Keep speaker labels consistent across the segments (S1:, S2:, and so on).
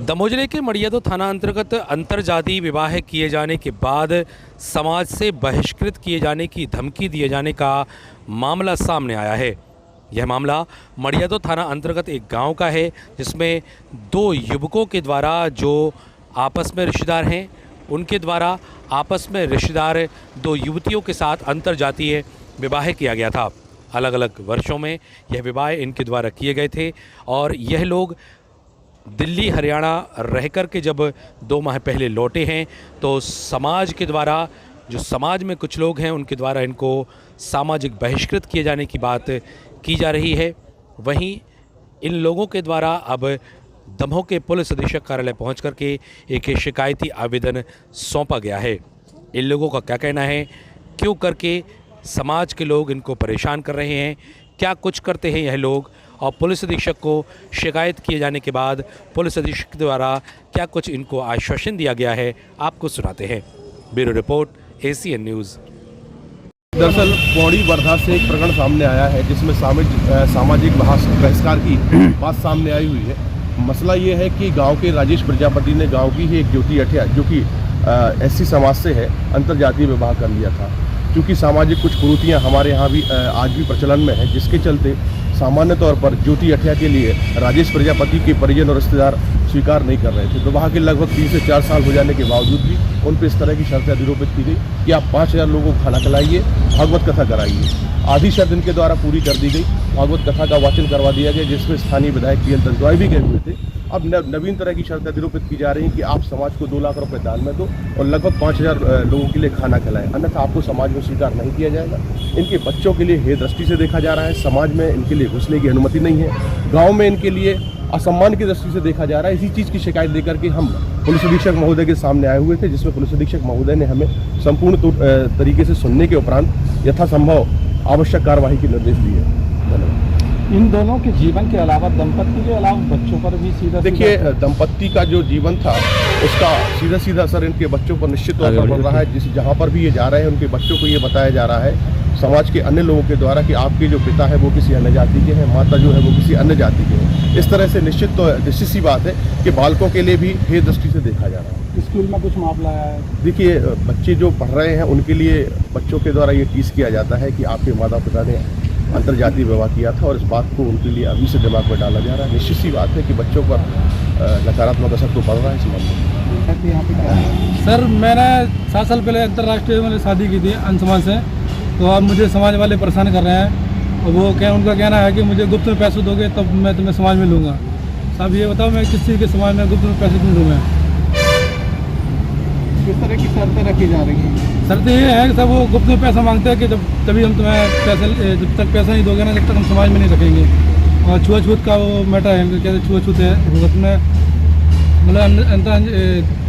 S1: दमोह जिले के मड़ियादो थाना अंतर्गत अंतरजातीय विवाह किए जाने के बाद समाज से बहिष्कृत किए जाने की धमकी दिए जाने का मामला सामने आया है। यह मामला मड़ियादो थाना अंतर्गत एक गांव का है, जिसमें दो युवकों के द्वारा जो आपस में रिश्तेदार हैं, उनके द्वारा आपस में रिश्तेदार दो युवतियों के साथ अंतरजातीय विवाह किया गया था। अलग अलग वर्षों में यह विवाह इनके द्वारा किए गए थे और यह लोग दिल्ली हरियाणा रहकर के जब 2 माह पहले लौटे हैं तो समाज के द्वारा, जो समाज में कुछ लोग हैं, उनके द्वारा इनको सामाजिक बहिष्कृत किए जाने की बात की जा रही है। वहीं इन लोगों के द्वारा अब दमोह के पुलिस अधीक्षक कार्यालय पहुंच करके एक शिकायती आवेदन सौंपा गया है। इन लोगों का क्या कहना है, क्यों करके समाज के लोग इनको परेशान कर रहे हैं, क्या कुछ करते हैं यह लोग, और पुलिस अधीक्षक को शिकायत किए जाने के बाद पुलिस अधीक्षक द्वारा क्या कुछ इनको आश्वासन दिया गया है, आपको सुनाते हैं। Bureau report, ACN news.
S2: दरअसल पौड़ी वर्धा से एक प्रकरण सामने आया है जिसमें सामाजिक बहिष्कार की बात सामने आई हुई है। मसला ये है कि गांव के राजेश प्रजापति ने गांव की ही एक ज्योति अठिया, जो कि SC समाज से है, अंतरजातीय विवाह कर लिया था। क्योंकि सामाजिक कुछ कुरीतियाँ हमारे यहाँ भी आज भी प्रचलन में है, जिसके चलते सामान्य तौर पर ज्योति अठिया के लिए राजेश प्रजापति के परिजन और रिश्तेदार स्वीकार नहीं कर रहे थे। विवाह के लगभग 3 से 4 साल हो जाने के बावजूद भी उन पर इस तरह की शर्तें अधिरोपित की गई कि आप 5000 लोगों को खाना खिलाइए, भागवत कथा कराइए। आधी शर्त इनके द्वारा पूरी कर दी गई, भागवत कथा का वाचन करवा दिया गया, जिसमें स्थानीय विधायक PL दंतवाई भी गए हुए थे। अब नवीन तरह की शर्तें अधिरोपित की जा रही हैं कि आप समाज को 2 लाख रुपए दान में दो और लगभग 5000 लोगों के लिए खाना खिलाएं, अन्यथा आपको समाज में स्वीकार नहीं किया जाएगा। इनके बच्चों के लिए हे दृष्टि से देखा जा रहा है, समाज में इनके लिए घुसने की अनुमति नहीं है, गाँव में इनके लिए असम्मान की दृष्टि से देखा जा रहा है। इसी चीज़ की शिकायत देकर के हम पुलिस अधीक्षक महोदय के सामने आए हुए थे, जिसमें पुलिस अधीक्षक महोदय ने हमें संपूर्ण तरीके से सुनने के उपरांत यथासंभव आवश्यक कार्यवाही के निर्देश दिए। धन्यवाद।
S3: इन दोनों के जीवन के अलावा, दंपत्ति के अलावा बच्चों पर भी सीधा
S2: देखिए, दंपत्ति का जो जीवन था उसका सीधा सीधा असर इनके बच्चों पर निश्चित तौर पर पड़ रहा है। जहाँ पर भी ये जा रहे हैं उनके बच्चों को ये बताया जा रहा है समाज के अन्य लोगों के द्वारा कि आपके जो पिता है वो किसी अन्य जाति के हैं, माता जो है वो किसी अन्य जाति के हैं। इस तरह से निश्चित सी बात है कि बालकों के लिए भी हे दृष्टि से देखा जा रहा है।
S3: स्कूल में कुछ मामला है।
S2: देखिए, बच्चे जो पढ़ रहे हैं उनके लिए बच्चों के द्वारा ये टीज किया जाता है कि आपके माता पिता ने अंतरजातीय विवाह किया था, और इस बात को उनके लिए अभी से दिमाग में डाला जा रहा है। निश्चित सी बात है कि बच्चों पर नकारात्मक असर तो पड़ रहा है इस मामले में।
S3: सर, मैंने 7 साल पहले अंतर्राष्ट्रीय मैंने शादी की थी अन्य समाज से, तो अब मुझे समाज वाले परेशान कर रहे हैं और वो उनका कहना है कि मुझे गुप्त में पैसे दोगे तब मैं तुम्हें समाज में लूँगा। साहब ये बताओ, मैं किस चीज़ के समाज में गुप्त में पैसे क्यों दूँ? मैं किस तरह की शर्तें रखी जा रही हैं? शर्तें ये है कि सब वो गुप्त में पैसा मांगते हैं कि तभी हम तुम्हें पैसे, जब तक पैसा नहीं दोगे ना तब तक हम समाज में नहीं रखेंगे। और छुआछूत का वो मैटर है, कैसे छुआछूत है, उसमें मतलब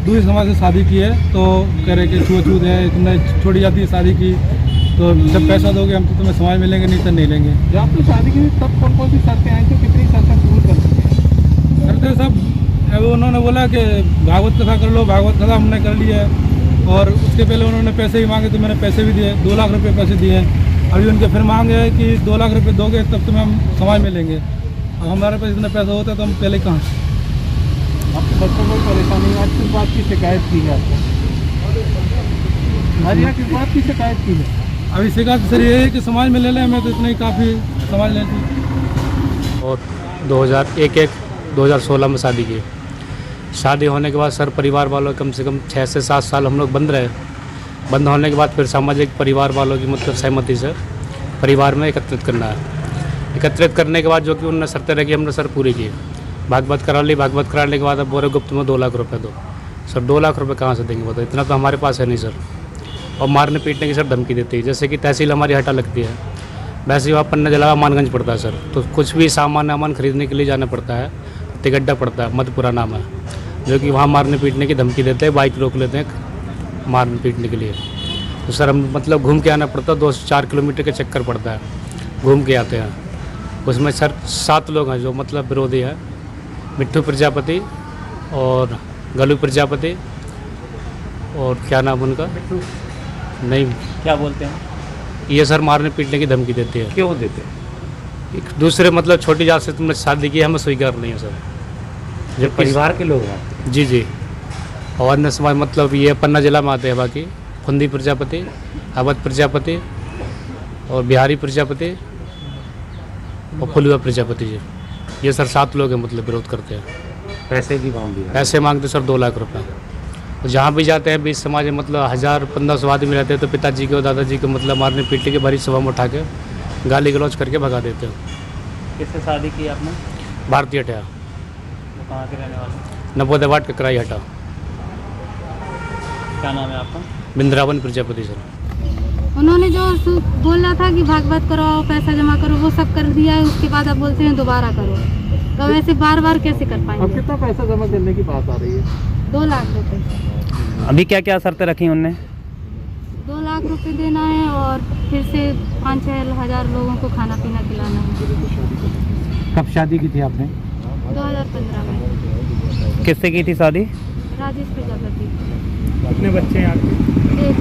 S3: दूसरे समाज से शादी की है तो कह रहे कि छुआछूत है, तुमने छोटी जाती है शादी की, तो जब पैसा दोगे हम तो तुम्हें समाज में लेंगे, नहीं तो नहीं लेंगे। जब आपने शादी की तब कौन कौन सी शर्तें आई थी, कितनी शर्तें पूरी कर चुके हैं? शर्तें सब उन्होंने बोला कि भागवत कथा कर लो, भागवत कथा हमने कर लिया है, और उसके पहले उन्होंने पैसे ही मांगे तो मैंने पैसे भी दिए, 2 लाख रुपये पैसे दिए। अभी उनके फिर मांगे है कि 2 लाख रुपये दोगे तब तुम्हें हम समाज में लेंगे। अब हमारे पास इतना पैसा होता है तो हम पहले कहाँ से? आपके बच्चों को परेशानी, आज किस बात की शिकायत की है आपको? हमारे किस बात की शिकायत की है? अभी शिकायत सर ये है कि समाज में ले लें, मैं तो इतना ही काफ़ी समाज लेती।
S4: और 2016 में शादी की। शादी होने के बाद सर परिवार वालों कम से कम 6 से 7 साल हम लोग बंद रहे। बंद होने के बाद फिर सामाजिक परिवार वालों की मतलब सहमति से परिवार में एकत्रित करना है। एकत्रित करने के बाद जो कि उन्होंने शर्तें रखी हमने सर पूरी की। भागवत करा ली, भागवत कराने के बाद अब बोरे गुप्त में 2 लाख रुपये दो। सर 2 लाख रुपये कहाँ से देंगे बताओ, इतना तो हमारे पास है नहीं सर। और मारने पीटने की सर धमकी देती है, जैसे कि तहसील हमारी हटा लगती है, वैसे ही वहाँ पन्ना जला मानगंज पड़ता है सर। तो कुछ भी सामान खरीदने के लिए जाना पड़ता है, तिगड्डा पड़ता है, मधुपुरा नाम है, जो कि वहाँ मारने पीटने की धमकी देते हैं, बाइक रोक लेते हैं मारने पीटने के लिए। तो सर हम मतलब घूम के आना पड़ता है, 2 से 4 किलोमीटर के चक्कर पड़ता है, घूम के आते हैं। उसमें सर 7 लोग हैं जो मतलब विरोधी है, मिट्टू प्रजापति और गलू प्रजापति और क्या नाम उनका, नहीं
S3: क्या बोलते हैं
S4: ये सर मारने पीटने की धमकी देते हैं।
S3: क्यों देते हैं?
S4: एक दूसरे मतलब छोटी जात से तुमने शादी की, हमें स्वीकार नहीं है सर। जब
S5: परिवार के लोग हैं।
S4: जी जी। और अन्य समाज मतलब ये पन्ना जिला में आते हैं, बाकी फुंदी प्रजापति, अवध प्रजापति और बिहारी प्रजापति और फुलवा प्रजापति जी। ये सर 7 लोग हैं, मतलब विरोध करते हैं।
S5: पैसे की मांग भी है।
S4: पैसे मांगते सर 2 लाख रुपए। और जहाँ भी जाते हैं बीच समाज में मतलब 1000-1500 आदमी रहते हैं, तो पिताजी के और दादाजी को मतलब मारने पीटने के भरी सभा में उठा के गाली गलौज करके भगा देते हैं।
S5: किससे शादी की आपने?
S4: भारतीय हटा,
S5: वो कहाँ के रहने वाले?
S4: नवोदय वार्ड का किराया हटा।
S5: क्या नाम है आपका?
S4: बिंद्रावन प्रजापति सर।
S6: उन्होंने जो बोला था कि भागवत करो, पैसा जमा करो, वो सब कर दिया है। उसके बाद अब बोलते हैं दोबारा करो, तो वैसे बार बार कैसे कर पाएंगे?
S3: अब कितना पैसा जमा करने की बात आ रही है?
S6: 2 लाख रुपए।
S7: अभी क्या क्या शर्तें रखी उनने?
S6: 2 लाख रुपए देना है और फिर से 5-6 हज़ार लोगों को खाना पीना खिलाना है।
S5: कब शादी की थी आपने?
S6: 2015 में।
S7: किससे की थी शादी?
S6: राजेश प्रजापति।
S3: कितने बच्चे हैं आपके?
S6: एक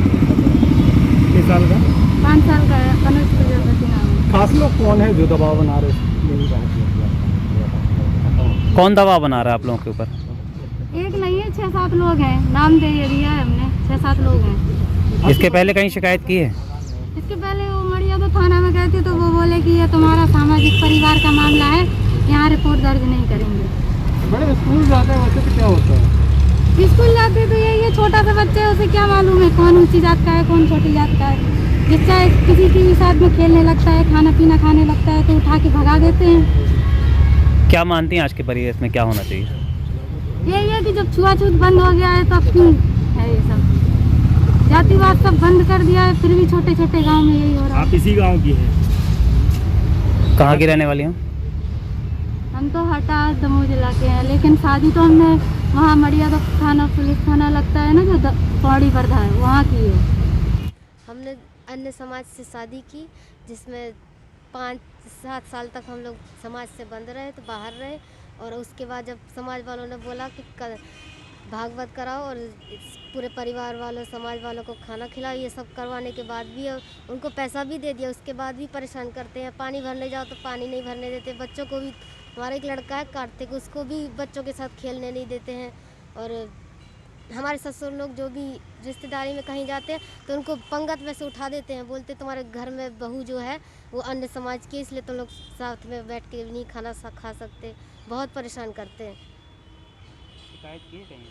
S3: कितने साल का?
S6: 5 साल का है, अनुज प्रजापति नाम है।
S3: खास लोग कौन है जो दबाव बना रहे हैं?
S7: कौन दबाव बना रहा है आप लोगों के ऊपर?
S6: एक नहीं है, 6-7 लोग हैं। नाम दे दिया है हमने, 6-7 लोग हैं।
S7: इसके पहले कहीं शिकायत की है?
S6: इसके पहले वो मड़िया तो थाना में गए थे, तो वो बोले कि ये तुम्हारा सामाजिक परिवार का मामला है, यहाँ रिपोर्ट दर्ज नहीं करेंगे।
S3: बड़े स्कूल जाते हैं बच्चे तो क्या होता है?
S6: स्कूल जाते तो ये छोटा सा बच्चा है, उसे क्या मालूम है कौन ऊंची जात का है कौन छोटी जात का है। जिस चाहे किसी के भी साथ में खेलने लगता है, खाना पीना खाने लगता है, तो उठा के भगा देते हैं।
S7: क्या मानती हैं आज के परिवेश में क्या होना चाहिए?
S6: यही है कि जब छुआछूत बंद हो गया है तो अब क्यों है ये सब जातिवाद सब बंद कर दिया है, फिर भी छोटे छोटे गांव में यही हो रहा है।
S3: आप इसी गांव की हैं?
S7: कहाँ की रहने वाली हैं?
S6: हम तो हटा दमोह जिला के हैं, लेकिन शादी तो हमने वहाँ मड़िया तो थाना पुलिस थाना लगता है ना, जो पौड़ी वर्धा है, वहाँ की है।
S8: हमने अन्य समाज से शादी की, जिसमें 5-7 साल तक हम लोग समाज से बंद रहे, तो बाहर रहे। और उसके बाद जब समाज वालों ने बोला कि भागवत कराओ और पूरे परिवार वालों समाज वालों को खाना खिलाओ, ये सब करवाने के बाद भी उनको पैसा भी दे दिया, उसके बाद भी परेशान करते हैं। पानी भरने जाओ तो पानी नहीं भरने देते। बच्चों को भी, हमारा एक लड़का है कार्तिक, उसको भी बच्चों के साथ खेलने नहीं देते हैं। और हमारे ससुर लोग जो भी रिश्तेदारी में कहीं जाते हैं तो उनको पंगत में से उठा देते हैं, बोलते तुम्हारे घर में बहू जो है वो अन्य समाज की, इसलिए तुम लोग साथ में बैठ के नहीं खाना खा सकते। बहुत परेशान करते हैं।
S5: शिकायत की कहीं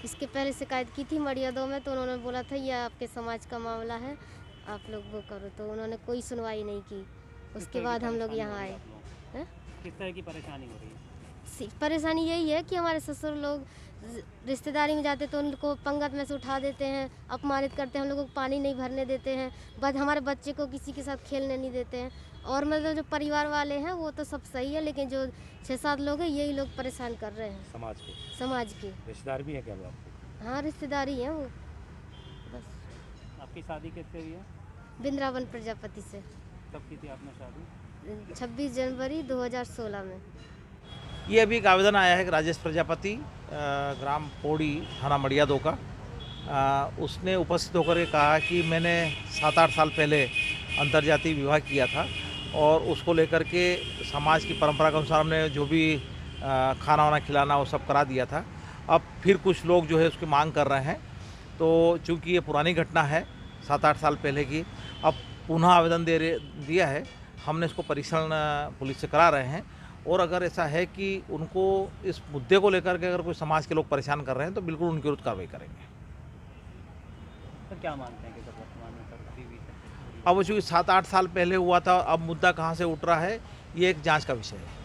S8: इसके पहले शिकायत की थी मड़िया 2 में, तो उन्होंने बोला था यह आपके समाज का मामला है, आप लोग वो करो, तो उन्होंने कोई सुनवाई नहीं की। उसके बाद हम लोग यहाँ आए।
S5: किस तरह की परेशानी हो रही है?
S8: परेशानी यही है कि हमारे ससुर लोग रिश्तेदारी में जाते तो उनको पंगत में से उठा देते हैं, अपमानित करते हैं, हम लोगों को पानी नहीं भरने देते हैं, बस हमारे बच्चे को किसी के साथ खेलने नहीं देते हैं। और मतलब जो परिवार वाले हैं वो तो सब सही है, लेकिन जो 6-7 लोग हैं यही लोग परेशान कर रहे हैं। समाज के
S5: रिश्तेदार भी है क्या आपको?
S8: हाँ, रिश्तेदारी हैं वो। बस
S5: आपकी शादी किससे हुई है?
S8: बिंद्रावन प्रजापति से।
S5: कब की थी आपने शादी?
S8: 26 जनवरी 2016 में।
S9: ये अभी एक आवेदन आया है कि राजेश प्रजापति ग्राम पौड़ी थाना मड़िया 2 का, उसने उपस्थित होकर के कहा कि मैंने 7-8 साल पहले अंतर्जातीय विवाह किया था और उसको लेकर के समाज की परंपरा के अनुसार हमने जो भी खाना वाना खिलाना वो सब करा दिया था। अब फिर कुछ लोग जो है उसकी मांग कर रहे हैं, तो चूँकि ये पुरानी घटना है 7-8 साल पहले की, अब पुनः आवेदन दिया है। हमने इसको परीक्षण पुलिस से करा रहे हैं और अगर ऐसा है कि उनको इस मुद्दे को लेकर के अगर कोई समाज के लोग परेशान कर रहे हैं तो बिल्कुल उनके विरुद्ध कार्रवाई करेंगे।
S5: तो क्या मानते हैं कि जब वर्तमान में करती हुई है?
S9: अब चूँकि 7-8 साल पहले हुआ था, अब मुद्दा कहाँ से उठ रहा है ये एक जांच का विषय है।